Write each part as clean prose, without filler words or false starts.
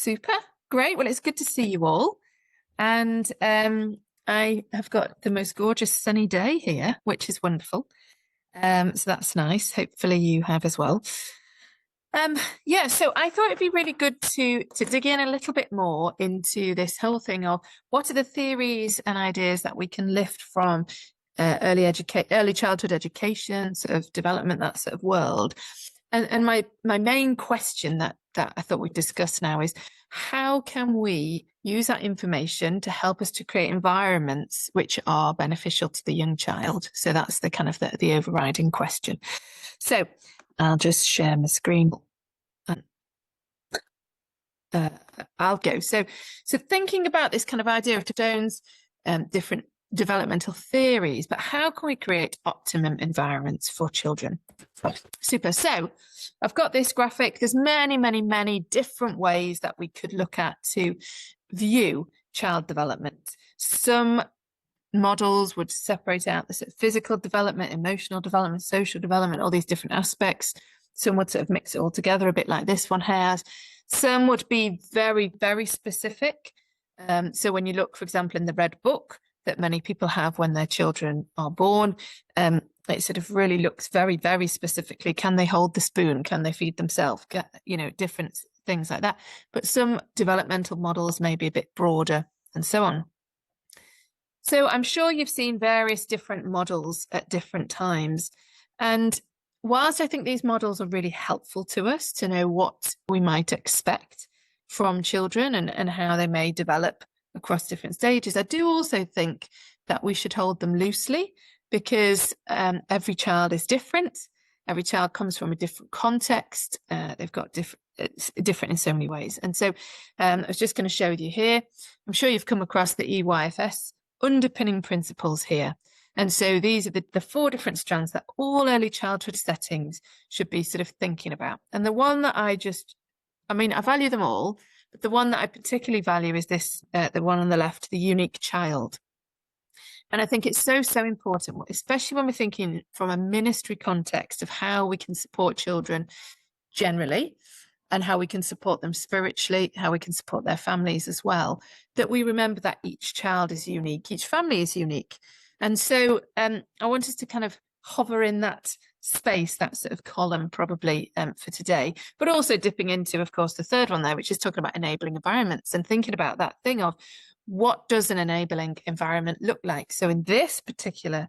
Super. Great. Well, it's good to see you all. And I have got the most gorgeous sunny day here, which is wonderful. So that's nice. Hopefully you have as well. Yeah, so I thought it'd be really good to dig in a little bit more into this whole thing of what are the theories and ideas that we can lift from early childhood education, sort of development, that sort of world. And my main question that I thought we'd discuss now is how can we use that information to help us to create environments which are beneficial to the young child? So that's the kind of the overriding question. So I'll just share my screen. I'll go. So thinking about this kind of idea of Stone's different developmental theories, but how can we create optimum environments for children? Super. So I've got this graphic. There's many, many, many different ways that we could look at to view child development. Some models would separate out the sort of physical development, emotional development, social development, all these different aspects. Some would sort of mix it all together a bit like this one has. Some would be very, very specific. So when you look, for example, in the Red Book that many people have when their children are born, it sort of really looks very, very specifically. Can they hold the spoon? Can they feed themselves? Different things like that. But some developmental models may be a bit broader and so on. So I'm sure you've seen various different models at different times. And whilst I think these models are really helpful to us to know what we might expect from children and how they may develop across different stages, I do also think that we should hold them loosely because every child is different. Every child comes from a different context. They've got different in so many ways. And so I was just going to show you here. I'm sure you've come across the EYFS underpinning principles here. And so these are the four different strands that all early childhood settings should be sort of thinking about. And the one that I value them all, but the one that I particularly value is this, the one on the left, the unique child. And I think it's so, so important, especially when we're thinking from a ministry context of how we can support children generally and how we can support them spiritually, how we can support their families as well, that we remember that each child is unique, each family is unique. And so I want us to kind of hover in that space, that sort of column probably for today, but also dipping into, of course, the third one there, which is talking about enabling environments and thinking about that thing of what does an enabling environment look like? So in this particular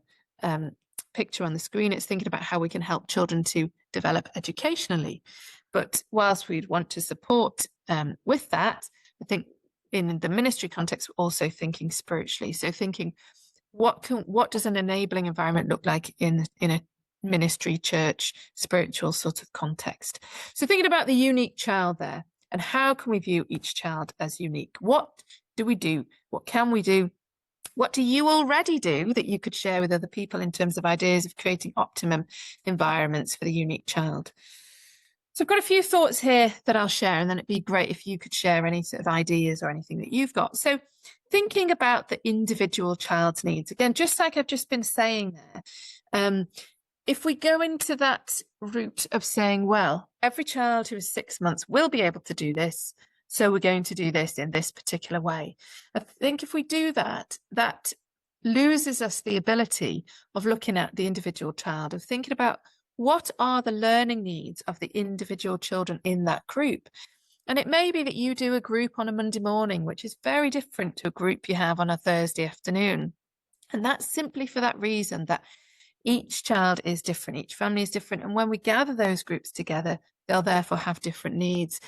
picture on the screen, it's thinking about how we can help children to develop educationally. But whilst we'd want to support with that, I think in the ministry context, we're also thinking spiritually. So thinking, what does an enabling environment look like in a ministry, church, spiritual sort of context? So thinking about the unique child there, and how can we view each child as unique? What do we do? What can we do? What do you already do that you could share with other people in terms of ideas of creating optimum environments for the unique child? So I've got a few thoughts here that I'll share, and then it'd be great if you could share any sort of ideas or anything that you've got. So thinking about the individual child's needs, again, just like I've just been saying there, if we go into that route of saying, well, every child who is 6 months will be able to do this, so we're going to do this in this particular way. I think if we do that, that loses us the ability of looking at the individual child, of thinking about what are the learning needs of the individual children in that group. And it may be that you do a group on a Monday morning, which is very different to a group you have on a Thursday afternoon. And that's simply for that reason that each child is different, each family is different. And when we gather those groups together, they'll therefore have different needs.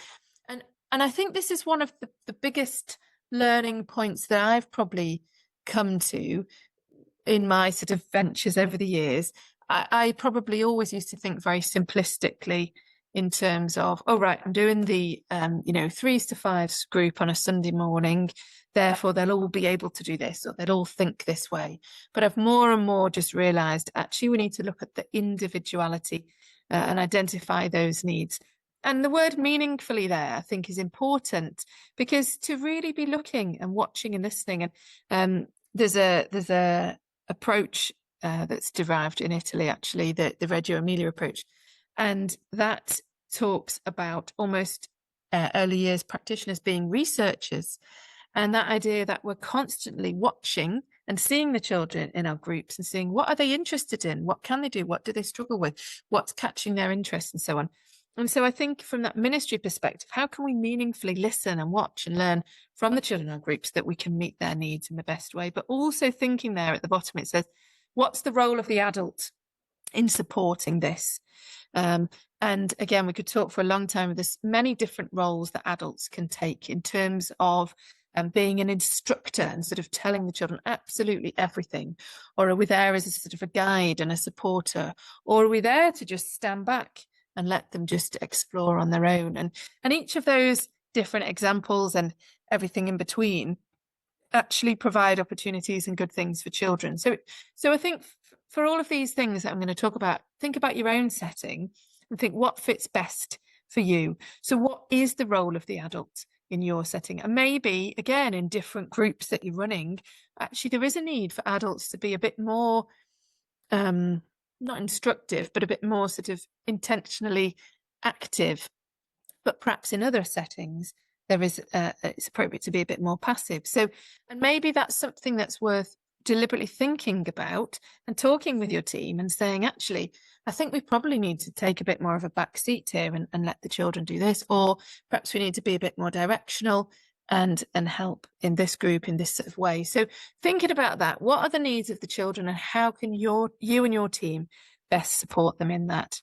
And I think this is one of the biggest learning points that I've probably come to in my sort of ventures over the years. I probably always used to think very simplistically in terms of, oh, right, I'm doing the, 3s to 5s group on a Sunday morning. Therefore, they'll all be able to do this, or they'll all think this way. But I've more and more just realised, actually, we need to look at the individuality and identify those needs. And the word meaningfully there, I think, is important, because to really be looking and watching and listening, and there's a approach that's derived in Italy, actually, the Reggio Emilia approach, and that talks about almost early years practitioners being researchers, and that idea that we're constantly watching and seeing the children in our groups and seeing what are they interested in, what can they do, what do they struggle with, what's catching their interest, and so on. And so I think from that ministry perspective, how can we meaningfully listen and watch and learn from the children in our groups that we can meet their needs in the best way? But also thinking there at the bottom, it says, what's the role of the adult in supporting this? And again, we could talk for a long time. There's many different roles that adults can take in terms of being an instructor and sort of telling the children absolutely everything, or are we there as a sort of a guide and a supporter, or are we there to just stand back and let them just explore on their own? And each of those different examples and everything in between actually provide opportunities and good things for children. So I think for all of these things that I'm going to talk about, think about your own setting and think what fits best for you. So what is the role of the adult in your setting? And maybe, again, in different groups that you're running, actually there is a need for adults to be a bit more, not instructive, but a bit more sort of intentionally active. But perhaps in other settings, there is it's appropriate to be a bit more passive. So, and maybe that's something that's worth deliberately thinking about and talking with your team and saying, actually, I think we probably need to take a bit more of a back seat here and let the children do this, or perhaps we need to be a bit more directional and help in this group in this sort of way. So thinking about that, what are the needs of the children and how can you and your team best support them in that?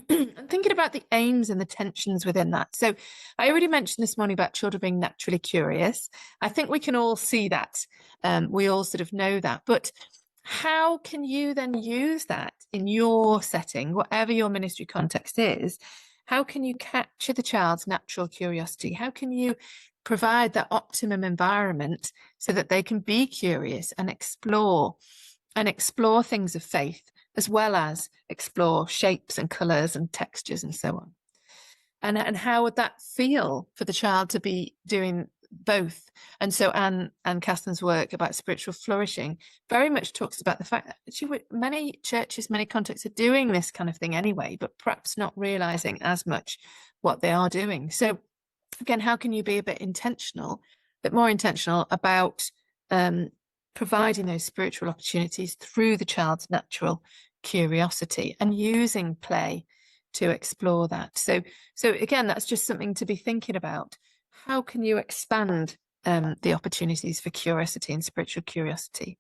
And thinking about the aims and the tensions within that. So I already mentioned this morning about children being naturally curious. I think we can all see that. We all sort of know that. But how can you then use that in your setting, whatever your ministry context is? How can you capture the child's natural curiosity? How can you provide that optimum environment so that they can be curious and explore things of faith, as well as explore shapes and colours and textures and so on? And how would that feel for the child to be doing both? And so Anne Caston's work about spiritual flourishing very much talks about the fact that actually many churches, many contexts are doing this kind of thing anyway, but perhaps not realising as much what they are doing. So again, how can you be a bit more intentional about providing those spiritual opportunities through the child's natural curiosity and using play to explore that? So again, that's just something to be thinking about. How can you expand the opportunities for curiosity and spiritual curiosity?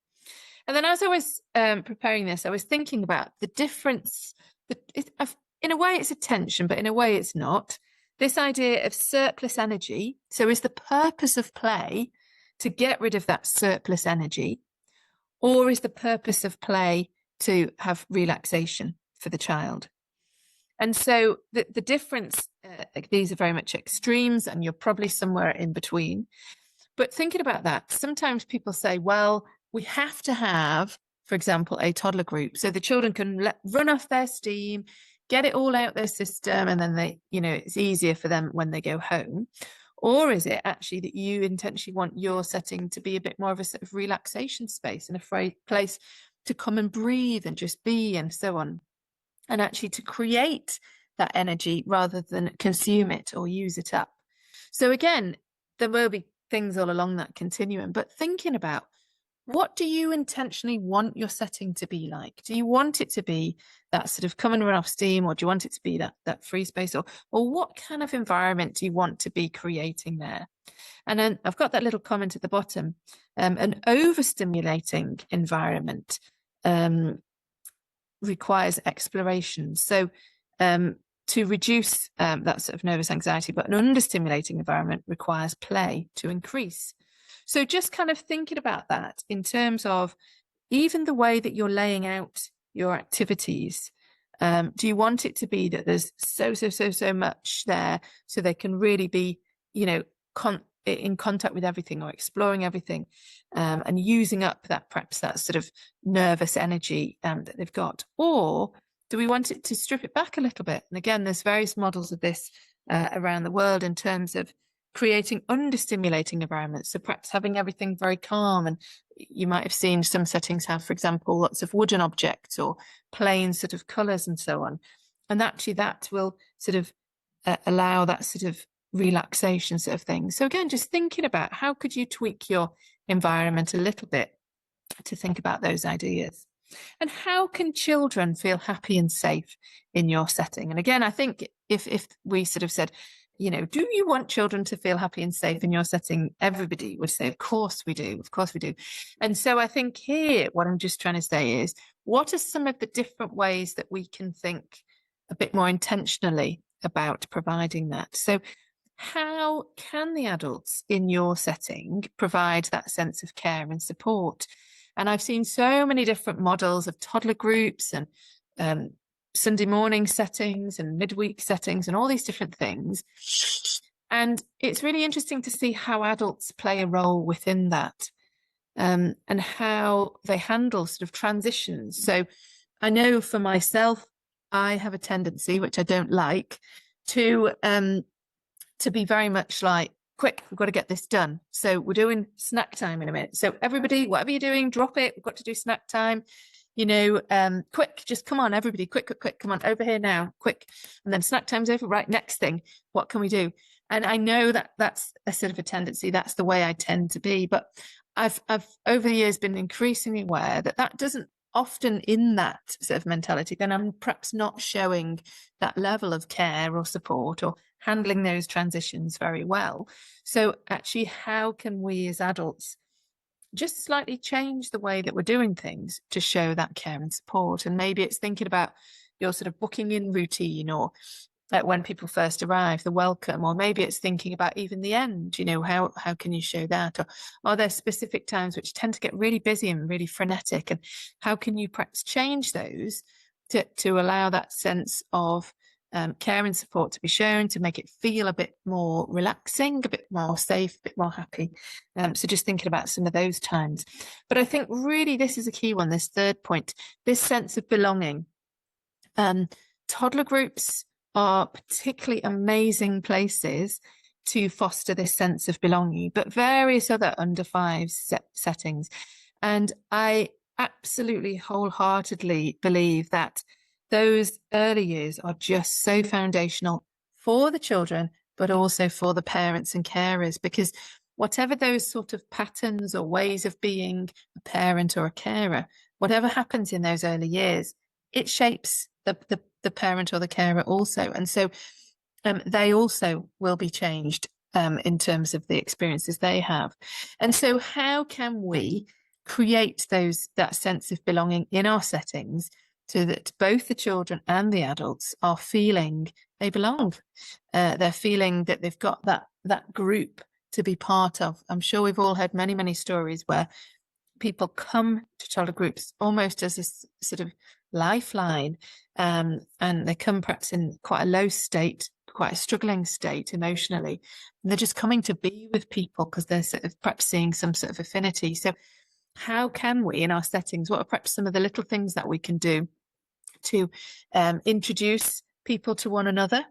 And then as I was preparing this, I was thinking about the difference. In a way, it's a tension, but in a way, it's not. This idea of surplus energy. So is the purpose of play to get rid of that surplus energy, or is the purpose of play to have relaxation for the child? And so the difference, these are very much extremes, and you're probably somewhere in between. But thinking about that, sometimes people say, well, we have to have, for example, a toddler group so the children can run off their steam, get it all out their system, and then it's easier for them when they go home. Or is it actually that you intentionally want your setting to be a bit more of a sort of relaxation space and a place to come and breathe and just be and so on, and actually to create that energy rather than consume it or use it up? So again, there will be things all along that continuum, but thinking about, what do you intentionally want your setting to be like? Do you want it to be that sort of come and run off steam, or do you want it to be that free space, or what kind of environment do you want to be creating there? And then I've got that little comment at the bottom. An overstimulating environment requires exploration. So to reduce that sort of nervous anxiety, but an understimulating environment requires play to increase. So just kind of thinking about that in terms of even the way that you're laying out your activities. Do you want it to be that there's so much there so they can really be, in contact with everything or exploring everything, and using up perhaps that sort of nervous energy that they've got? Or do we want it to strip it back a little bit? And again, there's various models of this around the world in terms of creating understimulating environments. So perhaps having everything very calm, and you might have seen some settings have, for example, lots of wooden objects or plain sort of colours and so on. And actually that will sort of allow that sort of relaxation sort of thing. So again, just thinking about how could you tweak your environment a little bit to think about those ideas. And how can children feel happy and safe in your setting? And again, I think if we sort of said, you know, do you want children to feel happy and safe in your setting? Everybody would say, of course we do. Of course we do. And so I think here, what I'm just trying to say is, what are some of the different ways that we can think a bit more intentionally about providing that? So how can the adults in your setting provide that sense of care and support? And I've seen so many different models of toddler groups and Sunday morning settings and midweek settings and all these different things. And it's really interesting to see how adults play a role within that, and how they handle sort of transitions. So I know for myself, I have a tendency, which I don't like, to be very much like, quick, we've got to get this done. So we're doing snack time in a minute. So everybody, whatever you're doing, drop it. We've got to do snack time. You know, quick, just come on, everybody, quick, quick, quick, come on, over here now, quick. And then snack time's over, right, next thing, what can we do? And I know that that's a sort of a tendency, that's the way I tend to be, but I've over the years been increasingly aware that that doesn't often in that sort of mentality, then I'm perhaps not showing that level of care or support or handling those transitions very well. So actually, how can we as adults just slightly change the way that we're doing things to show that care and support? And maybe it's thinking about your sort of booking in routine, or when people first arrive, the welcome, or maybe it's thinking about even the end, you know, how can you show that? Or are there specific times which tend to get really busy and really frenetic, and how can you perhaps change those to allow that sense of care and support to be shown, to make it feel a bit more relaxing, a bit more safe, a bit more happy. So just thinking about some of those times. But I think really this is a key one, this third point, this sense of belonging. Toddler groups are particularly amazing places to foster this sense of belonging, but various other under five settings. And I absolutely wholeheartedly believe that those early years are just so foundational for the children, but also for the parents and carers, because whatever those sort of patterns or ways of being a parent or a carer, whatever happens in those early years, it shapes the parent or the carer also. And so they also will be changed in terms of the experiences they have. And so how can we create that sense of belonging in our settings so that both the children and the adults are feeling they belong? They're feeling that they've got that group to be part of. I'm sure we've all heard many, many stories where people come to toddler groups almost as a sort of lifeline, and they come perhaps in quite a low state, quite a struggling state emotionally, and they're just coming to be with people because they're sort of perhaps seeing some sort of affinity. So how can we in our settings, what are perhaps some of the little things that we can do to introduce people to one another,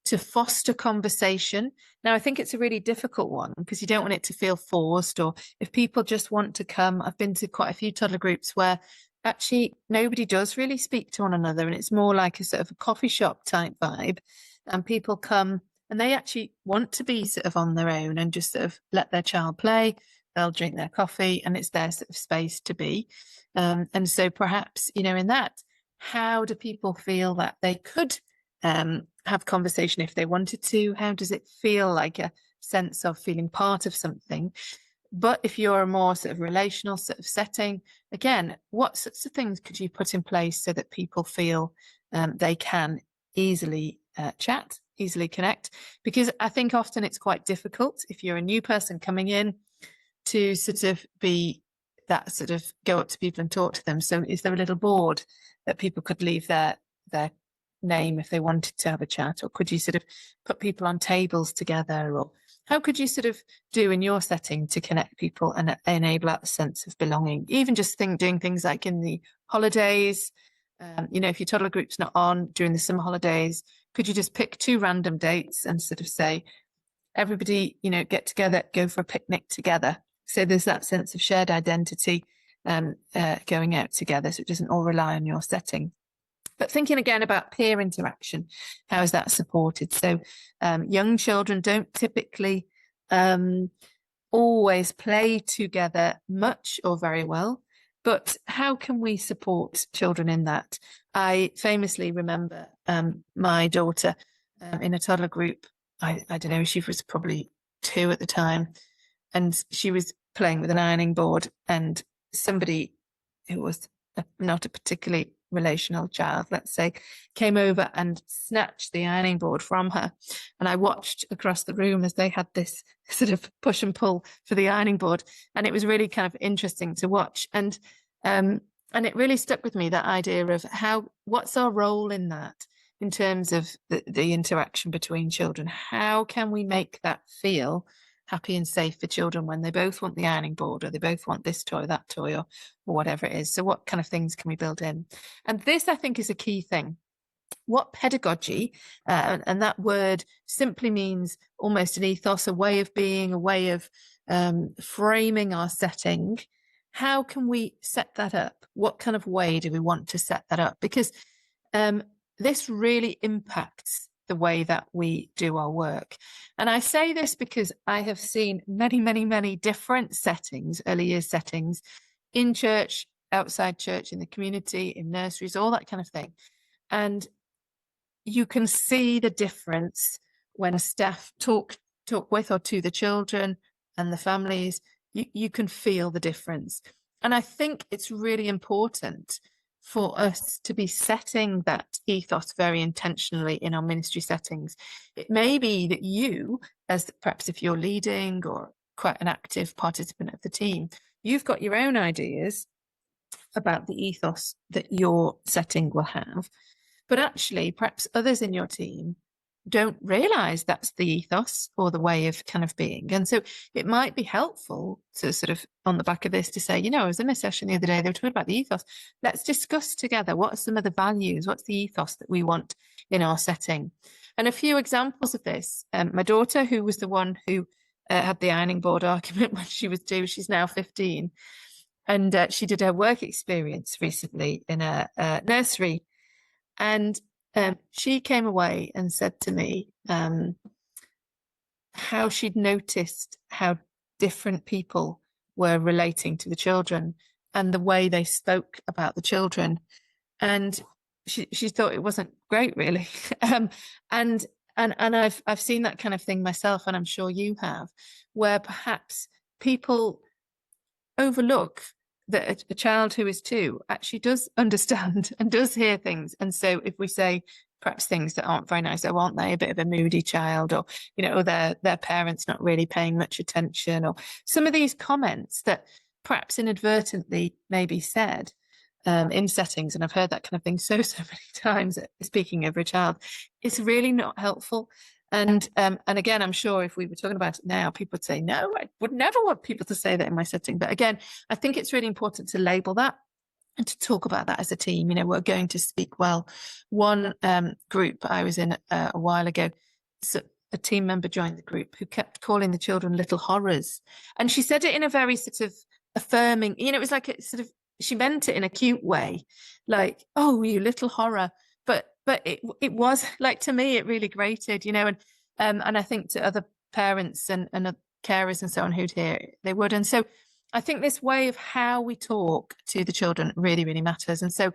to foster conversation? Now, I think it's a really difficult one because you don't want it to feel forced, or if people just want to come. I've been to quite a few toddler groups where actually nobody does really speak to one another, and it's more like a sort of a coffee shop type vibe, and people come and they actually want to be sort of on their own and just sort of let their child play. They'll drink their coffee and it's their sort of space to be. And so perhaps, you know, in that, how do people feel that they could have conversation if they wanted to? How does it feel like a sense of feeling part of something? But if you're a more sort of relational sort of setting, again, what sorts of things could you put in place so that people feel they can easily chat, easily connect? Because I think often it's quite difficult if you're a new person coming in to sort of be that sort of go up to people and talk to them. So is there a little board that people could leave their name if they wanted to have a chat? Or could you sort of put people on tables together? Or how could you sort of do in your setting to connect people and enable that sense of belonging? Even just doing things like in the holidays, you know, if your toddler group's not on during the summer holidays, could you just pick 2 random dates and sort of say, everybody, you know, get together, go for a picnic together. So there's that sense of shared identity going out together, so it doesn't all rely on your setting. But thinking again about peer interaction, how is that supported? So young children don't typically always play together much or very well, but how can we support children in that? I famously remember my daughter in a toddler group. I don't know, she was probably 2 at the time, and she was playing with an ironing board, and somebody who was not a particularly relational child, let's say, came over and snatched the ironing board from her. And I watched across the room as they had this sort of push and pull for the ironing board. And it was really kind of interesting to watch. And it really stuck with me, that idea of what's our role in that, in terms of the interaction between children? How can we make that feel happy and safe for children when they both want the ironing board, or they both want this toy, that toy, or whatever it is? So what kind of things can we build in? And this, I think, is a key thing. What pedagogy, and that word simply means almost an ethos, a way of being, a way of framing our setting. How can we set that up? What kind of way do we want to set that up? Because this really impacts the way that we do our work. And I say this because I have seen many, many, many different settings, early years settings, in church, outside church, in the community, in nurseries, all that kind of thing. And you can see the difference when staff talk with or to the children and the families. You can feel the difference. And I think it's really important for us to be setting that ethos very intentionally in our ministry settings. It may be that you, as perhaps if you're leading or quite an active participant of the team, you've got your own ideas about the ethos that your setting will have. But actually, perhaps others in your team don't realize that's the ethos or the way of kind of being. And so it might be helpful to sort of, on the back of this, to say, I was in a session the other day, they were talking about the ethos. Let's discuss together, what are some of the values? What's the ethos that we want in our setting? And a few examples of this. My daughter, who was the one who had the ironing board argument when she was 2, she's now 15. And she did her work experience recently in a nursery. And she came away and said to me how she'd noticed how different people were relating to the children and the way they spoke about the children. And she thought it wasn't great, really. And I've seen that kind of thing myself, and I'm sure you have, where perhaps people overlook that a child who is 2 actually does understand and does hear things. And so if we say perhaps things that aren't very nice, aren't they a bit of a moody child, or or their parents not really paying much attention, or some of these comments that perhaps inadvertently may be said in settings, and I've heard that kind of thing so many times, speaking over a child, it's really not helpful. And again, I'm sure if we were talking about it now, people would say, no, I would never want people to say that in my setting. But again, I think it's really important to label that and to talk about that as a team. We're going to speak well. One group I was in a while ago, so a team member joined the group who kept calling the children little horrors. And she said it in a very sort of affirming, it was like she meant it in a cute way, like, oh, you little horror. But it was like, to me, it really grated, and I think to other parents and carers and so on who'd hear it, they would. And so I think this way of how we talk to the children really, really matters. And so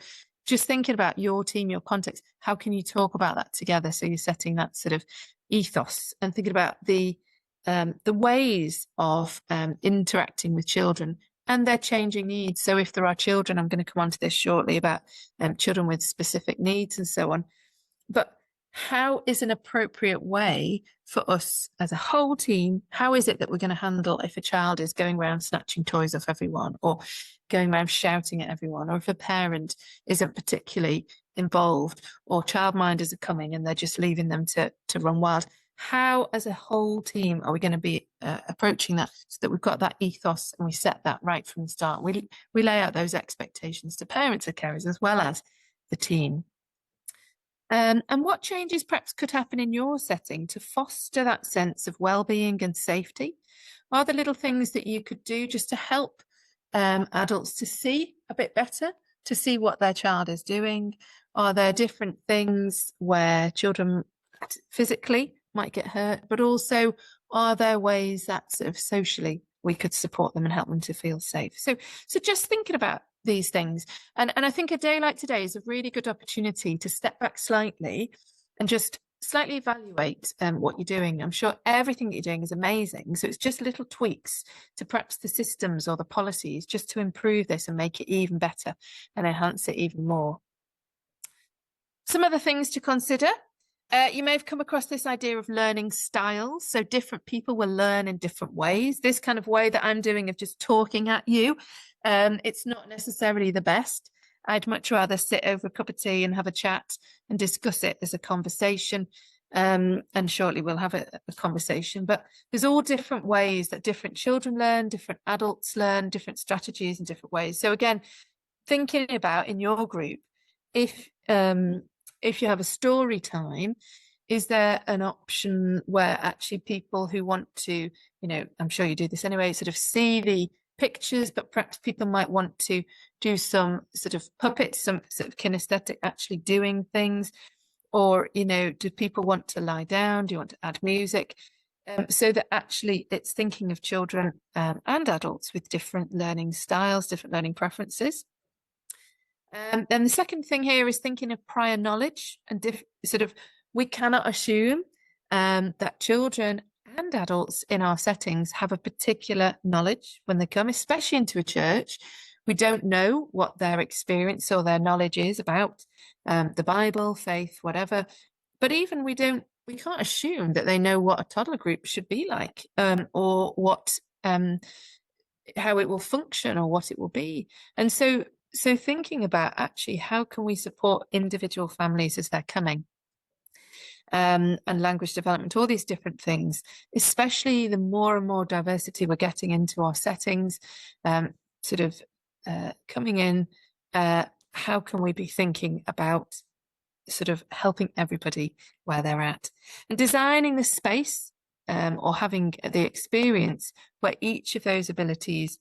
just thinking about your team, your context, how can you talk about that together? So you're setting that sort of ethos and thinking about the ways of interacting with children and their changing needs. So if there are children, I'm going to come on to this shortly about children with specific needs and so on. But how is an appropriate way for us as a whole team? How is it that we're going to handle if a child is going around snatching toys off everyone, or going around shouting at everyone, or if a parent isn't particularly involved, or childminders are coming and they're just leaving them to run wild? How, as a whole team, are we going to be approaching that so that we've got that ethos and we set that right from the start? We lay out those expectations to parents of carers as well as the team. And what changes perhaps could happen in your setting to foster that sense of well-being and safety? Are there little things that you could do just to help adults to see a bit better, to see what their child is doing? Are there different things where children physically might get hurt, but also are there ways that sort of socially we could support them and help them to feel safe? So just thinking about these things. And I think a day like today is a really good opportunity to step back slightly and just slightly evaluate what you're doing. I'm sure everything that you're doing is amazing. So it's just little tweaks to perhaps the systems or the policies just to improve this and make it even better and enhance it even more. Some other things to consider. You may have come across this idea of learning styles. So different people will learn in different ways. This kind of way that I'm doing of just talking at you, it's not necessarily the best. I'd much rather sit over a cup of tea and have a chat and discuss it as a conversation. And shortly we'll have a conversation. But there's all different ways that different children learn, different adults learn, different strategies in different ways. So again, thinking about in your group, if you have a story time, is there an option where actually people who want to, I'm sure you do this anyway, sort of see the pictures, but perhaps people might want to do some sort of puppets, some sort of kinesthetic actually doing things, or, do people want to lie down? Do you want to add music? So that actually it's thinking of children and adults with different learning styles, different learning preferences. Then the second thing here is thinking of prior knowledge and we cannot assume that children and adults in our settings have a particular knowledge when they come, especially into a church. We don't know what their experience or their knowledge is about the Bible, faith, whatever. But even we can't assume that they know what a toddler group should be like, or what how it will function or what it will be. And so thinking about actually how can we support individual families as they're coming, and language development, all these different things, especially the more and more diversity we're getting into our settings, coming in, how can we be thinking about sort of helping everybody where they're at and designing the space or having the experience where each of those abilities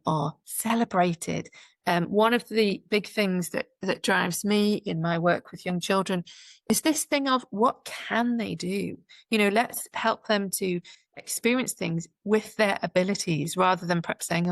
are celebrated. One of the big things that drives me in my work with young children is this thing of what can they do? Let's help them to experience things with their abilities rather than perhaps saying,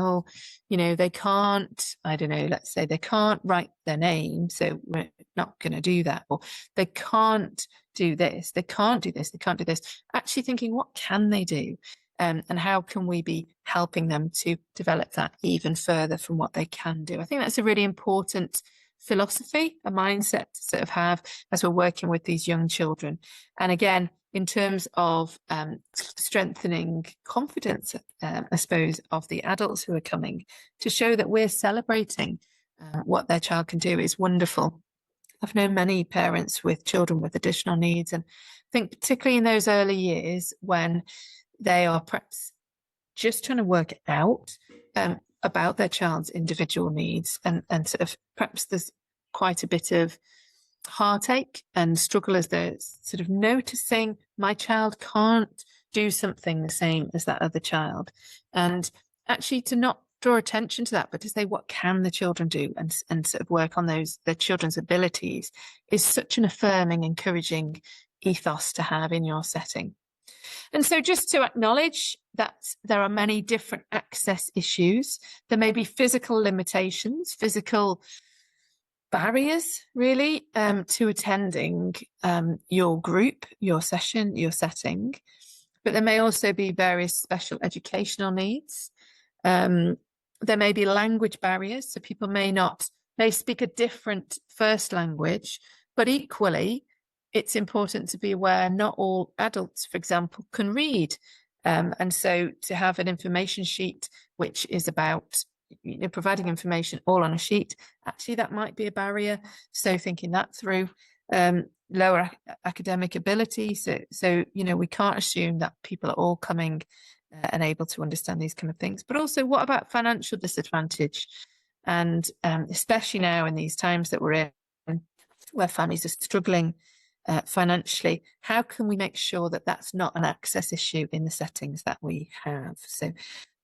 they can't, I don't know, let's say they can't write their name, so we're not going to do that. Or they can't do this, they can't do this, they can't do this. Actually thinking, what can they do? And how can we be helping them to develop that even further from what they can do? I think that's a really important philosophy, a mindset to sort of have as we're working with these young children. And again, in terms of strengthening confidence, I suppose, of the adults who are coming, to show that we're celebrating what their child can do is wonderful. I've known many parents with children with additional needs, and I think particularly in those early years when they are perhaps just trying to work out about their child's individual needs, and sort of perhaps there's quite a bit of heartache and struggle as they're sort of noticing my child can't do something the same as that other child, and actually to not draw attention to that, but to say what can the children do and sort of work on their children's abilities is such an affirming, encouraging ethos to have in your setting. And so just to acknowledge that there are many different access issues, there may be physical limitations, physical barriers, really, to attending your group, your session, your setting. But there may also be various special educational needs. There may be language barriers, so people may speak a different first language, but equally, it's important to be aware not all adults, for example, can read. And so to have an information sheet, which is about providing information all on a sheet, actually that might be a barrier. So thinking that through, lower academic ability. So we can't assume that people are all coming and able to understand these kind of things. But also, what about financial disadvantage? And especially now in these times that we're in, where families are struggling financially, how can we make sure that that's not an access issue in the settings that we have? So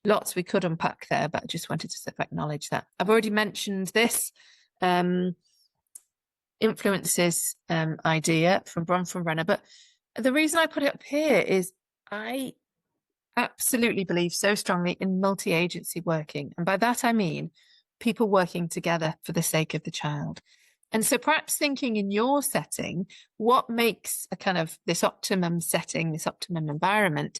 lots we could unpack there, but I just wanted to sort of acknowledge that. I've already mentioned this. influences idea from Renner. But the reason I put it up here is I absolutely believe so strongly in multi-agency working. And by that, I mean people working together for the sake of the child. And so perhaps thinking in your setting, what makes a kind of this optimum setting, this optimum environment,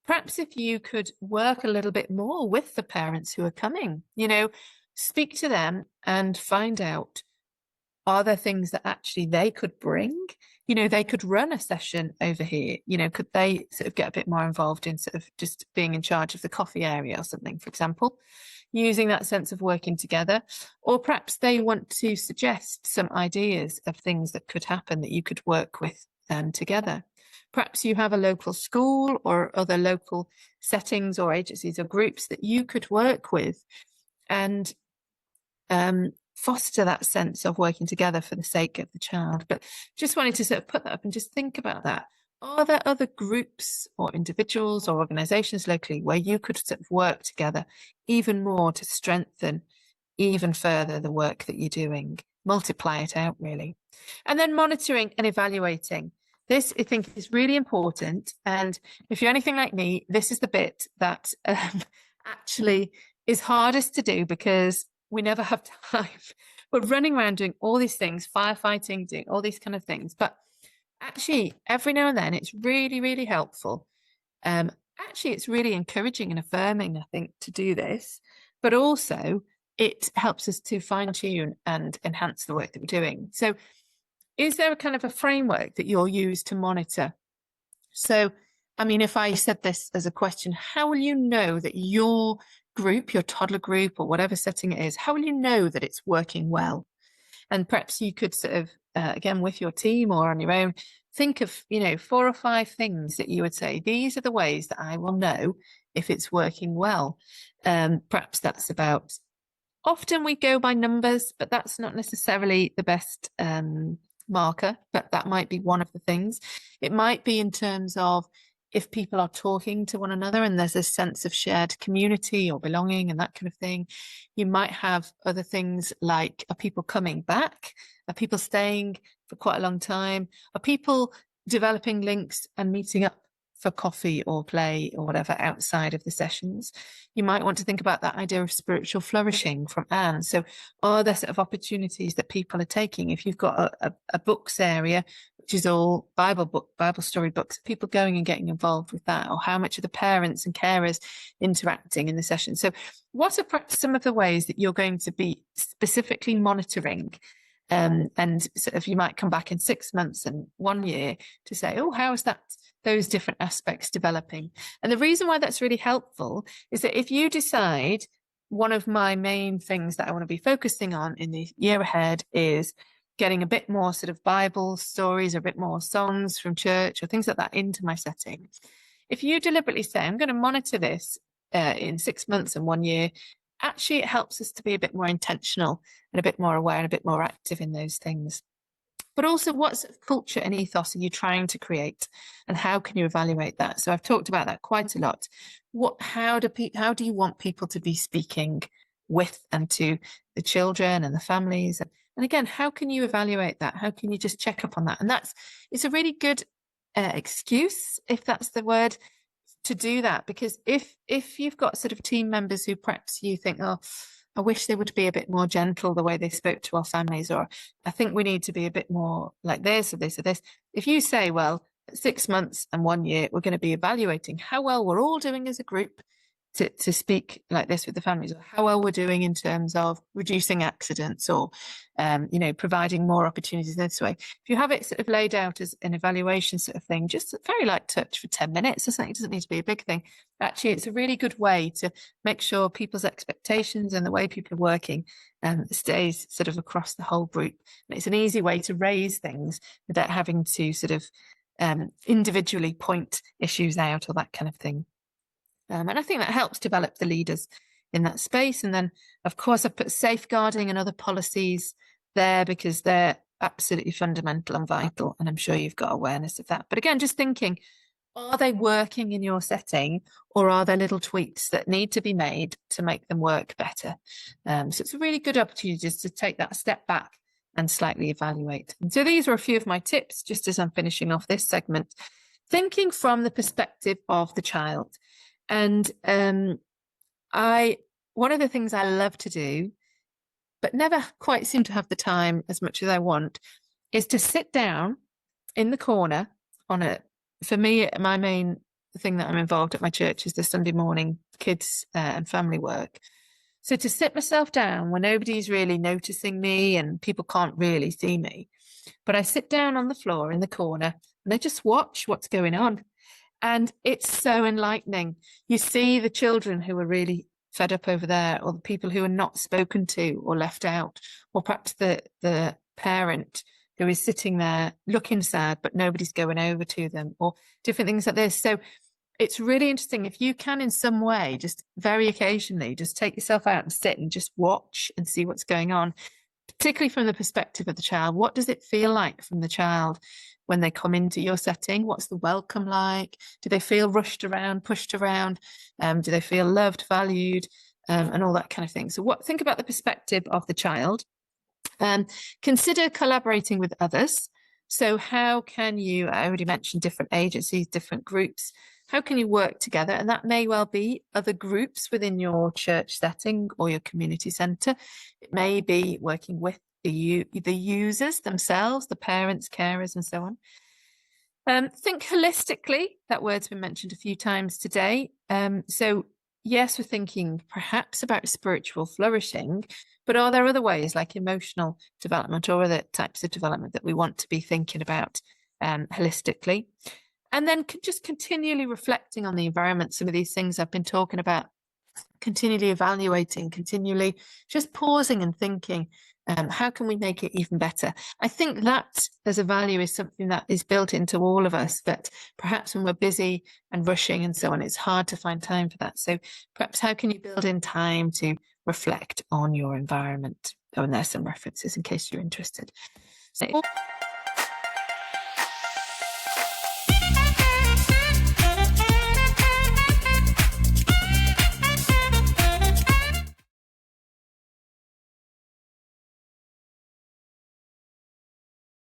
perhaps if you could work a little bit more with the parents who are coming, speak to them and find out, are there things that actually they could bring? They could run a session over here. Could they sort of get a bit more involved in sort of just being in charge of the coffee area or something, for example, using that sense of working together? Or perhaps they want to suggest some ideas of things that could happen that you could work with together. Perhaps you have a local school or other local settings or agencies or groups that you could work with and foster that sense of working together for the sake of the child. But just wanted to sort of put that up and just think about that. Are there other groups or individuals or organizations locally where you could sort of work together even more to strengthen even further the work that you're doing, multiply it out really? And then monitoring and evaluating. This, I think, is really important. And if you're anything like me, this is the bit that actually is hardest to do because we never have time. We're running around doing all these things, firefighting, doing all these kind of things. But actually, every now and then, it's really, really helpful. Actually, it's really encouraging and affirming, I think, to do this. But also, it helps us to fine-tune and enhance the work that we're doing. So is there a kind of a framework that you'll use to monitor? So, I mean, if I said this as a question, how will you know that your group, your toddler group or whatever setting it is, how will you know that it's working well? And perhaps you could sort of, again, with your team or on your own, think of, 4 or 5 things that you would say, these are the ways that I will know if it's working well. Perhaps that's about, often we go by numbers, but that's not necessarily the best marker, but that might be one of the things. It might be in terms of if people are talking to one another and there's a sense of shared community or belonging and that kind of thing. You might have other things like, are people coming back? Are people staying for quite a long time? Are people developing links and meeting up for coffee or play or whatever outside of the sessions? You might want to think about that idea of spiritual flourishing from Anne. So are there sort of opportunities that people are taking? If you've got a books area, which is all Bible story books, people going and getting involved with that, or how much are the parents and carers interacting in the session? So what are perhaps some of the ways that you're going to be specifically monitoring? And sort of you might come back in 6 months and 1 year to say, oh, how is that, those different aspects developing? And the reason why that's really helpful is that if you decide one of my main things that I want to be focusing on in the year ahead is getting a bit more sort of Bible stories, a bit more songs from church or things like that into my setting. If you deliberately say, I'm going to monitor this in 6 months and 1 year, actually it helps us to be a bit more intentional and a bit more aware and a bit more active in those things. But also, what sort of culture and ethos are you trying to create, and how can you evaluate that? So I've talked about that quite a lot. How do you want people to be speaking with and to the children and the families? And again, how can you evaluate that? How can you just check up on that? And it's a really good excuse, if that's the word, to do that. Because if you've got sort of team members who perhaps you think, oh, I wish they would be a bit more gentle the way they spoke to our families, or I think we need to be a bit more like this or this or this. If you say, well, 6 months and 1 year, we're going to be evaluating how well we're all doing as a group to speak like this with the families, or how well we're doing in terms of reducing accidents or, providing more opportunities this way. If you have it sort of laid out as an evaluation sort of thing, just a very light touch for 10 minutes or something, it doesn't need to be a big thing. Actually, it's a really good way to make sure people's expectations and the way people are working stays sort of across the whole group. And it's an easy way to raise things without having to sort of individually point issues out or that kind of thing. And I think that helps develop the leaders in that space. And then, of course, I've put safeguarding and other policies there because they're absolutely fundamental and vital. And I'm sure you've got awareness of that. But again, just thinking, are they working in your setting, or are there little tweaks that need to be made to make them work better? So it's a really good opportunity just to take that step back and slightly evaluate. And so these are a few of my tips, just as I'm finishing off this segment, thinking from the perspective of the child. And one of the things I love to do, but never quite seem to have the time as much as I want, is to sit down in the corner for me, my main thing that I'm involved at my church is the Sunday morning kids and family work. So to sit myself down when nobody's really noticing me and people can't really see me, but I sit down on the floor in the corner and I just watch what's going on. And it's so enlightening. You see the children who are really fed up over there, or the people who are not spoken to or left out, or perhaps the parent who is sitting there looking sad, but nobody's going over to them, or different things like this. So it's really interesting if you can in some way, just very occasionally, just take yourself out and sit and just watch and see what's going on, particularly from the perspective of the child. What does it feel like from the child when they come into your setting? What's the welcome like? Do they feel rushed around, pushed around? Do they feel loved, valued, and all that kind of thing? So think about the perspective of the child. Consider collaborating with others. So how can you, I already mentioned different agencies, different groups, how can you work together? And that may well be other groups within your church setting or your community centre. It may be working with the users themselves, the parents, carers, and so on. Think holistically. That word's been mentioned a few times today. So yes, we're thinking perhaps about spiritual flourishing, but are there other ways like emotional development or other types of development that we want to be thinking about holistically? And then just continually reflecting on the environment, some of these things I've been talking about, continually evaluating, continually just pausing and thinking, how can we make it even better? I think that as a value is something that is built into all of us, but perhaps when we're busy and rushing and so on, it's hard to find time for that. So perhaps how can you build in time to reflect on your environment? Oh, and there's some references in case you're interested. So